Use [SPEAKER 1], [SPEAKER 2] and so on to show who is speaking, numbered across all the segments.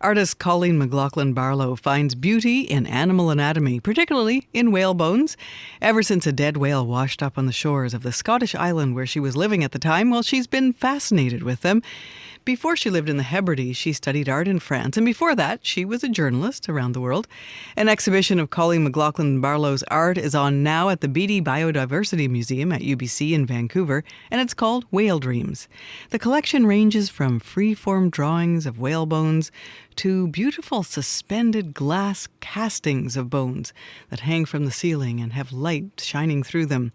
[SPEAKER 1] Artist Colleen McLaughlin Barlow finds beauty in animal anatomy, particularly in whale bones. Ever since a dead whale washed up on the shores of the Scottish island where she was living at the time, well, she's been fascinated with them. Before she lived in the Hebrides, she studied art in France, and before that, she was a journalist around the world. An exhibition of Colleen McLaughlin Barlow's art is on now at the Beatty Biodiversity Museum at UBC in Vancouver, and it's called Whale Dreams. The collection ranges from free-form drawings of whale bones to beautiful suspended glass castings of bones that hang from the ceiling and have light shining through them.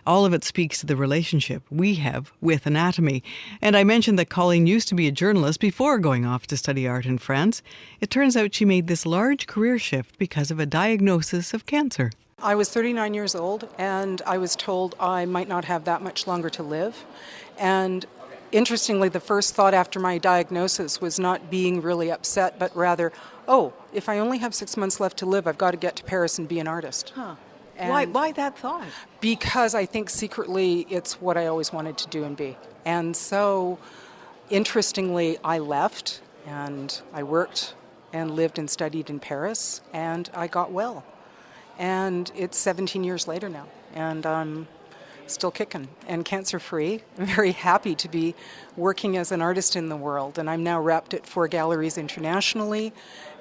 [SPEAKER 1] All of it speaks to the relationship we have with anatomy. And I mentioned that Colleen used to be a journalist before going off to study art in France. It turns out she made this large career shift because of a diagnosis of cancer.
[SPEAKER 2] I was 39 years old, and I was told I might not have that much longer to live. And interestingly, the first thought after my diagnosis was not being really upset, but rather, if I only have 6 months left to live, I've got to get to Paris and be an artist.
[SPEAKER 1] Why that thought?
[SPEAKER 2] Because I think secretly it's what I always wanted to do and be. And so, interestingly, I left and I worked and lived and studied in Paris, and I got well. And it's 17 years later now, and I'm still kicking and cancer-free. I'm very happy to be working as an artist in the world, and I'm now wrapped at 4 galleries internationally,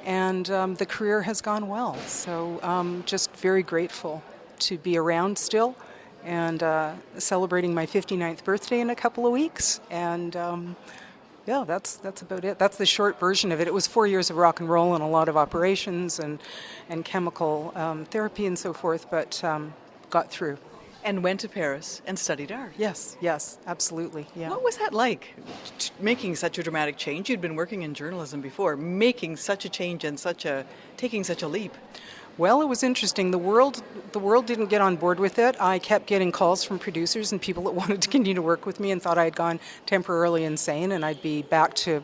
[SPEAKER 2] and the career has gone well. So just very grateful to be around still, and celebrating my 59th birthday in a couple of weeks, and that's about it. That's the short version of it. It was 4 years of rock and roll and a lot of operations and chemical therapy and so forth, but got through.
[SPEAKER 1] And went to Paris and studied art.
[SPEAKER 2] Yes, absolutely. Yeah.
[SPEAKER 1] What was that like, making such a dramatic change? You'd been working in journalism before, making such a change and taking such a leap.
[SPEAKER 2] Well, it was interesting. The world didn't get on board with it. I kept getting calls from producers and people that wanted to continue to work with me and thought I had gone temporarily insane and I'd be back to,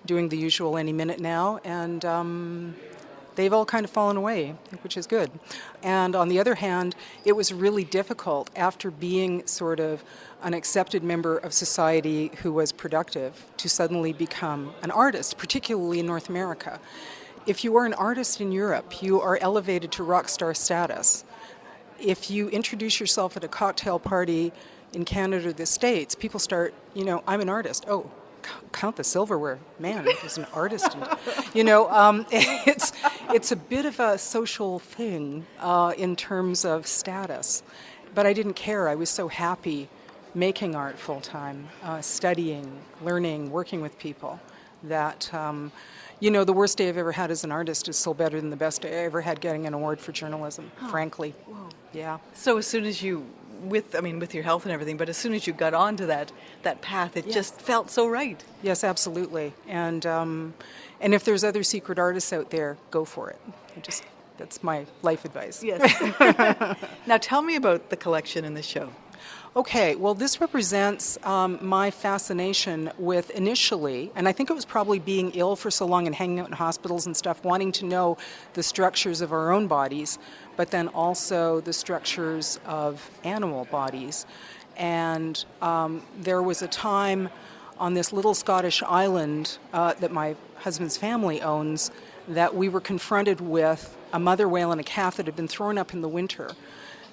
[SPEAKER 2] doing the usual any minute now. And they've all kind of fallen away, which is good. And on the other hand, it was really difficult after being sort of an accepted member of society who was productive to suddenly become an artist, particularly in North America. If you are an artist in Europe, you are elevated to rock star status. If you introduce yourself at a cocktail party in Canada or the States, people start, I'm an artist. Oh, count the silverware. Man, there's an artist. It's a bit of a social thing in terms of status. But I didn't care. I was so happy making art full time, studying, learning, working with people, that the worst day I've ever had as an artist is still better than the best day I ever had getting an award for journalism, frankly.
[SPEAKER 1] Whoa.
[SPEAKER 2] Yeah.
[SPEAKER 1] So as soon as you, with your health and everything, but as soon as you got onto that path, it just felt so right.
[SPEAKER 2] Yes, absolutely. And if there's other secret artists out there, go for it. That's my life advice.
[SPEAKER 1] Yes. Now tell me about the collection in the show.
[SPEAKER 2] Okay, well, this represents my fascination with initially, and I think it was probably being ill for so long and hanging out in hospitals and stuff, wanting to know the structures of our own bodies, but then also the structures of animal bodies. And there was a time on this little Scottish island that my husband's family owns that we were confronted with a mother whale and a calf that had been thrown up in the winter.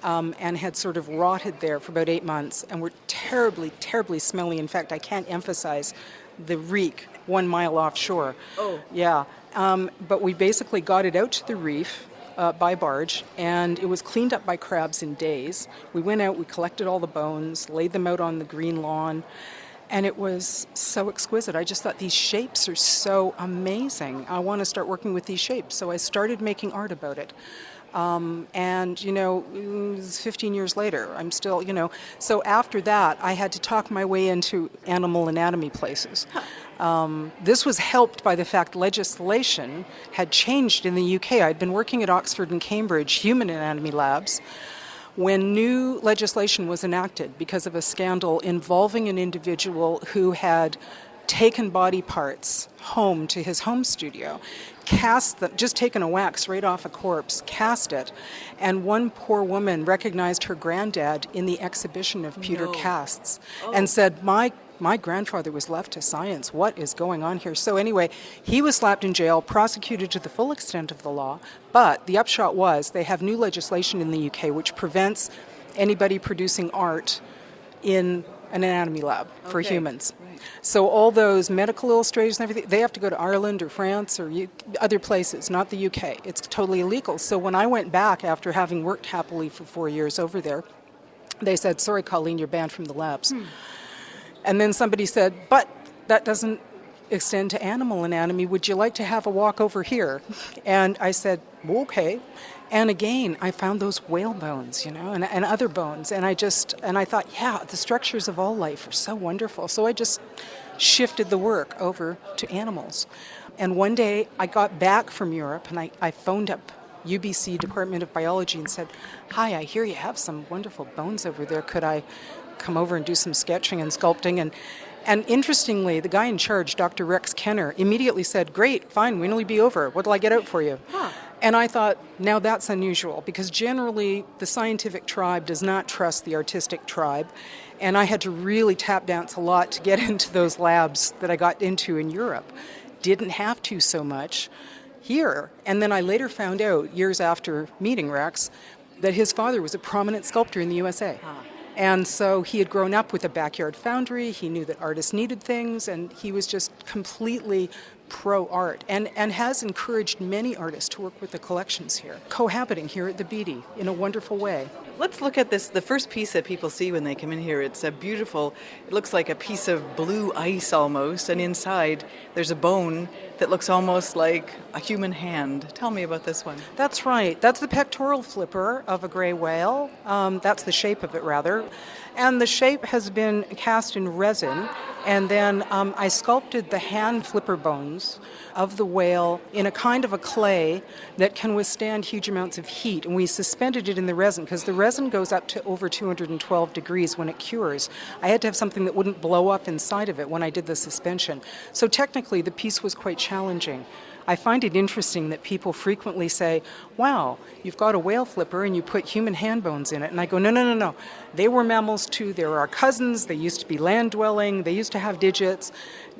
[SPEAKER 2] And had sort of rotted there for about 8 months and were terribly, terribly smelly. In fact, I can't emphasize the reek 1 mile offshore.
[SPEAKER 1] Oh.
[SPEAKER 2] Yeah. But we basically got it out to the reef by barge, and it was cleaned up by crabs in days. We went out, we collected all the bones, laid them out on the green lawn, and it was so exquisite. I just thought these shapes are so amazing. I want to start working with these shapes. So I started making art about it. It was 15 years later, I'm still, So after that, I had to talk my way into animal anatomy places. This was helped by the fact legislation had changed in the UK. I'd been working at Oxford and Cambridge human anatomy labs when new legislation was enacted because of a scandal involving an individual who had taken body parts home to his home studio, cast them, just taken a wax right off a corpse, cast it, and one poor woman recognized her granddad in the exhibition of pewter casts and said, my my grandfather was left to science. What is going on here? So anyway, he was slapped in jail, prosecuted to the full extent of the law, but the upshot was they have new legislation in the UK which prevents anybody producing art in an anatomy lab for humans. Right. So all those medical illustrators and everything, they have to go to Ireland or France or other places, not the UK. It's totally illegal. So when I went back after having worked happily for 4 years over there, they said, sorry, Colleen, you're banned from the labs. And then somebody said, but that doesn't extend to animal anatomy. Would you like to have a walk over here? And I said, well, okay. And again, I found those whale bones, and other bones. And I thought, yeah, the structures of all life are so wonderful. So I just shifted the work over to animals. And one day I got back from Europe and I phoned up UBC Department of Biology and said, hi, I hear you have some wonderful bones over there. Could I come over and do some sketching and sculpting? And interestingly, the guy in charge, Dr. Rex Kenner, immediately said, great, fine, when will you be over? What'll I get out for you? And I thought, now that's unusual, because generally the scientific tribe does not trust the artistic tribe. And I had to really tap dance a lot to get into those labs that I got into in Europe. Didn't have to so much here. And then I later found out, years after meeting Rex, that his father was a prominent sculptor in the USA. And so he had grown up with a backyard foundry, he knew that artists needed things, and he was just completely pro-art and has encouraged many artists to work with the collections here, cohabiting here at the Beatty in a wonderful way.
[SPEAKER 1] Let's look at this, the first piece that people see when they come in here. It's a beautiful, it looks like a piece of blue ice almost, and inside there's a bone that looks almost like a human hand. Tell me about this one.
[SPEAKER 2] That's right. That's the pectoral flipper of a gray whale. That's the shape of it, rather. And the shape has been cast in resin, and then I sculpted the hand flipper bones of the whale in a kind of a clay that can withstand huge amounts of heat, and we suspended it in the resin because the resin goes up to over 212 degrees when it cures. I had to have something that wouldn't blow up inside of it when I did the suspension. So technically the piece was quite challenging. I find it interesting that people frequently say, wow, you've got a whale flipper and you put human hand bones in it. And I go, no. They were mammals too. They were our cousins. They used to be land-dwelling. They used to have digits.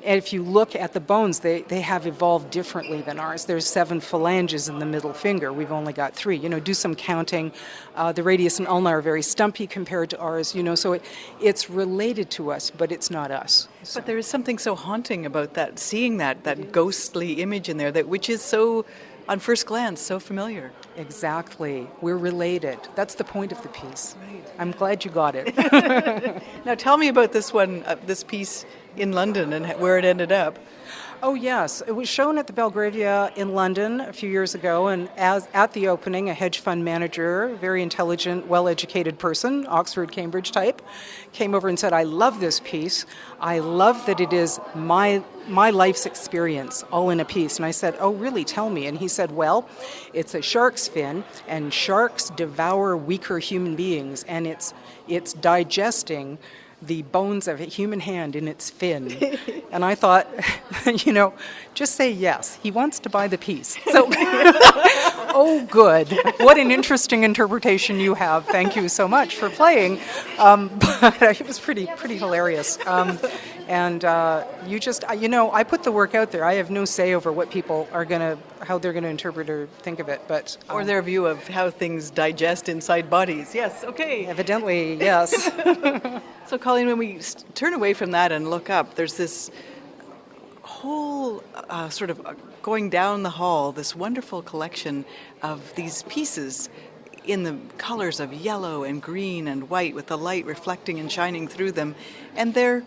[SPEAKER 2] And if you look at the bones, they have evolved differently than ours. There's 7 phalanges in the middle finger. We've only got 3. Do some counting. The radius and ulna are very stumpy compared to ours. So it's related to us, but it's not us. So.
[SPEAKER 1] But there is something so haunting about that, seeing that ghostly image in there, which is so, on first glance, so familiar.
[SPEAKER 2] Exactly. We're related. That's the point of the piece. Right. I'm glad you got it.
[SPEAKER 1] Now tell me about this one, this piece in London and where it ended up.
[SPEAKER 2] Oh, yes. It was shown at the Belgravia in London a few years ago, and at the opening, a hedge fund manager, very intelligent, well-educated person, Oxford, Cambridge type, came over and said, I love this piece. I love that it is my life's experience all in a piece. And I said, oh, really? Tell me. And he said, well, it's a shark's fin, and sharks devour weaker human beings, and it's digesting the bones of a human hand in its fin. And I thought, just say yes. He wants to buy the piece. So, oh, good. What an interesting interpretation you have. Thank you so much for playing. But it was pretty hilarious. And you just, I put the work out there. I have no say over what people are how they're going to interpret or think of it. But
[SPEAKER 1] or their view of how things digest inside bodies. Yes, okay.
[SPEAKER 2] Evidently, yes.
[SPEAKER 1] So, Colleen, when we turn away from that and look up, there's this whole sort of going down the hall, this wonderful collection of these pieces in the colors of yellow and green and white with the light reflecting and shining through them. And they're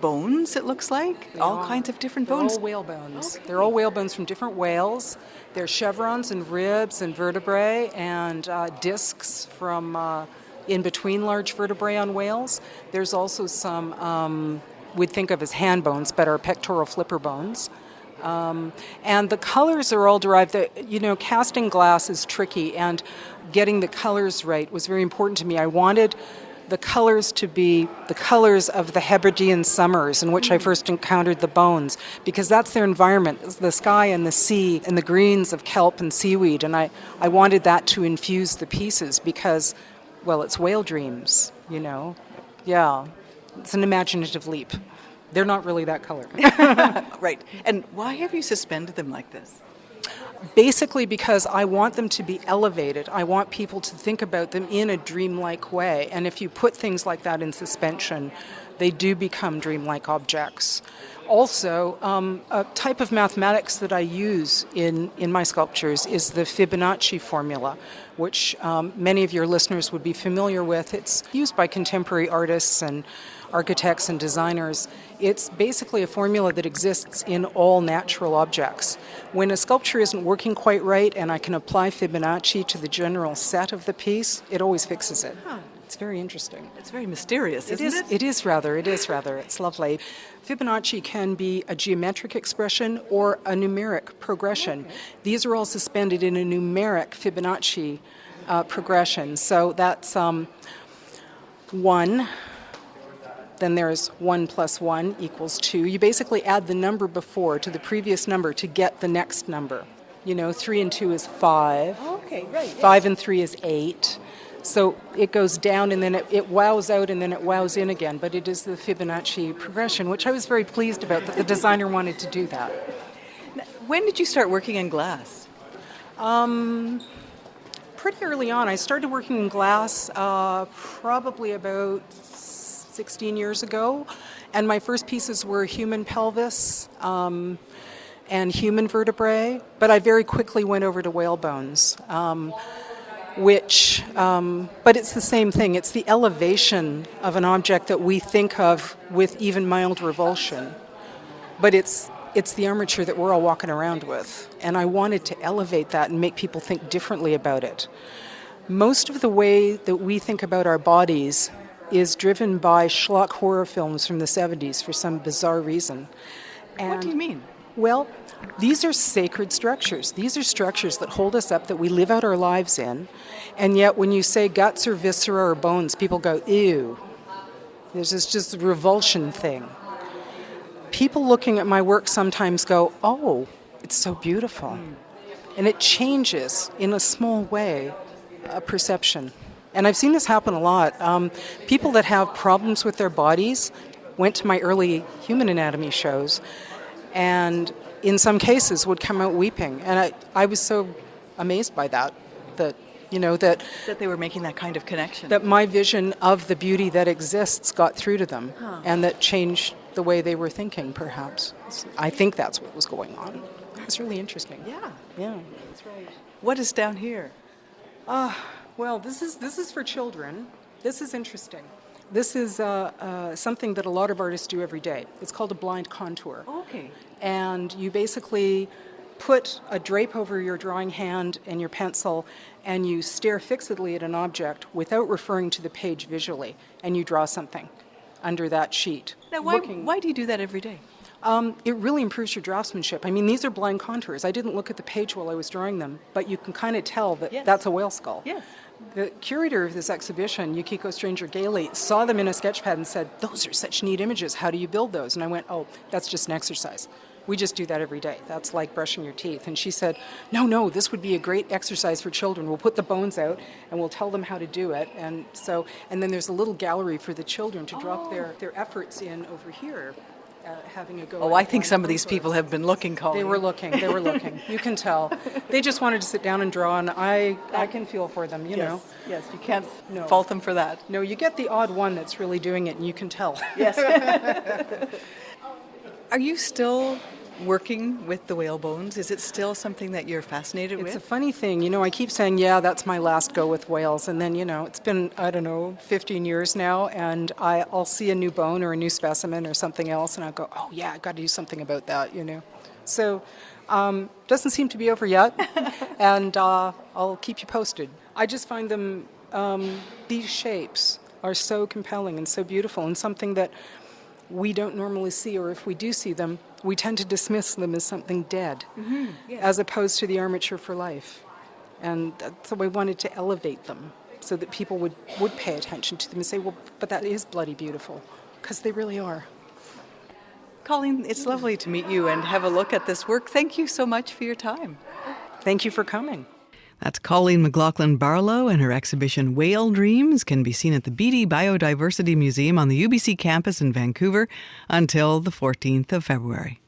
[SPEAKER 1] bones, it looks like, all kinds of different bones.
[SPEAKER 2] They're all whale bones. Okay. They're all whale bones from different whales. They're chevrons and ribs and vertebrae and discs from in between large vertebrae on whales. There's also some we'd think of as hand bones, but are pectoral flipper bones. And the colors are all derived. Casting glass is tricky, and getting the colors right was very important to me. I wanted the colors to be the colors of the Hebridean summers in which I first encountered the bones, because that's their environment, the sky and the sea and the greens of kelp and seaweed. And I wanted that to infuse the pieces because, well, it's whale dreams, Yeah, it's an imaginative leap. They're not really that color.
[SPEAKER 1] Right. And why have you suspended them like this?
[SPEAKER 2] Basically because I want them to be elevated. I want people to think about them in a dreamlike way. And if you put things like that in suspension, they do become dreamlike objects. Also, a type of mathematics that I use in my sculptures is the Fibonacci formula, which many of your listeners would be familiar with. It's used by contemporary artists and architects and designers. It's basically a formula that exists in all natural objects. When a sculpture isn't working quite right and I can apply Fibonacci to the general set of the piece, it always fixes it.
[SPEAKER 1] Huh.
[SPEAKER 2] It's very interesting.
[SPEAKER 1] It's very mysterious, isn't it?
[SPEAKER 2] It is rather. It's lovely. Fibonacci can be a geometric expression or a numeric progression. Okay. These are all suspended in a numeric Fibonacci progression. So that's 1. Then there's 1 plus 1 equals 2. You basically add the number before to the previous number to get the next number. 3 and 2 is 5.
[SPEAKER 1] Okay, right.
[SPEAKER 2] 5 and 3 is 8. So it goes down and then it wows out and then it wows in again. But it is the Fibonacci progression, which I was very pleased about, that the designer wanted to do that.
[SPEAKER 1] When did you start working in glass?
[SPEAKER 2] Pretty early on. I started working in glass probably about 16 years ago, and my first pieces were human pelvis and human vertebrae, but I very quickly went over to whale bones, but it's the same thing. It's the elevation of an object that we think of with even mild revulsion, but it's the armature that we're all walking around with, and I wanted to elevate that and make people think differently about it. Most of the way that we think about our bodies is driven by schlock horror films from the 70s for some bizarre reason. And,
[SPEAKER 1] what do you mean?
[SPEAKER 2] Well, these are sacred structures. These are structures that hold us up, that we live out our lives in, and yet when you say guts or viscera or bones, people go, ew. There's this just revulsion thing. People looking at my work sometimes go, oh, it's so beautiful. And it changes, in a small way, a perception. And I've seen this happen a lot. People that have problems with their bodies went to my early human anatomy shows and in some cases would come out weeping. And I was so amazed by that
[SPEAKER 1] That they were making that kind of connection.
[SPEAKER 2] That my vision of the beauty that exists got through to them, and that changed the way they were thinking, perhaps. I think that's what was going on. It's really interesting.
[SPEAKER 1] Yeah.
[SPEAKER 2] That's right.
[SPEAKER 1] What is down here?
[SPEAKER 2] Well, this is for children. This is interesting. This is something that a lot of artists do every day. It's called a blind contour.
[SPEAKER 1] Okay.
[SPEAKER 2] And you basically put a drape over your drawing hand and your pencil, and you stare fixedly at an object without referring to the page visually, and you draw something under that sheet.
[SPEAKER 1] Now, why do you do that every day?
[SPEAKER 2] It really improves your draftsmanship. I mean, these are blind contours. I didn't look at the page while I was drawing them, but you can kind of tell that that's a whale skull.
[SPEAKER 1] Yes.
[SPEAKER 2] The curator of this exhibition, Yukiko Stranger-Gailey, saw them in a sketchpad and said, those are such neat images. How do you build those? And I went, oh, that's just an exercise. We just do that every day. That's like brushing your teeth. And she said, no, this would be a great exercise for children. We'll put the bones out and we'll tell them how to do it. And then there's a little gallery for the children to drop their efforts in over here. Having a go.
[SPEAKER 1] Oh, I think some of these people have been looking, Colleen.
[SPEAKER 2] They were looking. You can tell. They just wanted to sit down and draw, and I can feel for them, you know.
[SPEAKER 1] Yes, you can't fault them for that.
[SPEAKER 2] No, you get the odd one that's really doing it, and you can tell.
[SPEAKER 1] Yes. Are you still working with the whale bones? Is it still something that you're fascinated with?
[SPEAKER 2] It's a funny thing. I keep saying, that's my last go with whales. And then, it's been, 15 years now, and I'll see a new bone or a new specimen or something else, and I'll go, oh, yeah, I've got to do something about that, So, doesn't seem to be over yet, and I'll keep you posted. I just find them, these shapes are so compelling and so beautiful, and something that we don't normally see, or if we do see them, we tend to dismiss them as something dead, as opposed to the armature for life. And so I wanted to elevate them so that people would pay attention to them and say, well, but that is bloody beautiful, because they really are.
[SPEAKER 1] Colleen, it's lovely to meet you and have a look at this work. Thank you so much for your time.
[SPEAKER 2] Thank you for coming.
[SPEAKER 1] That's Colleen McLaughlin Barlow, and her exhibition Whale Dreams can be seen at the Beatty Biodiversity Museum on the UBC campus in Vancouver until the 14th of February.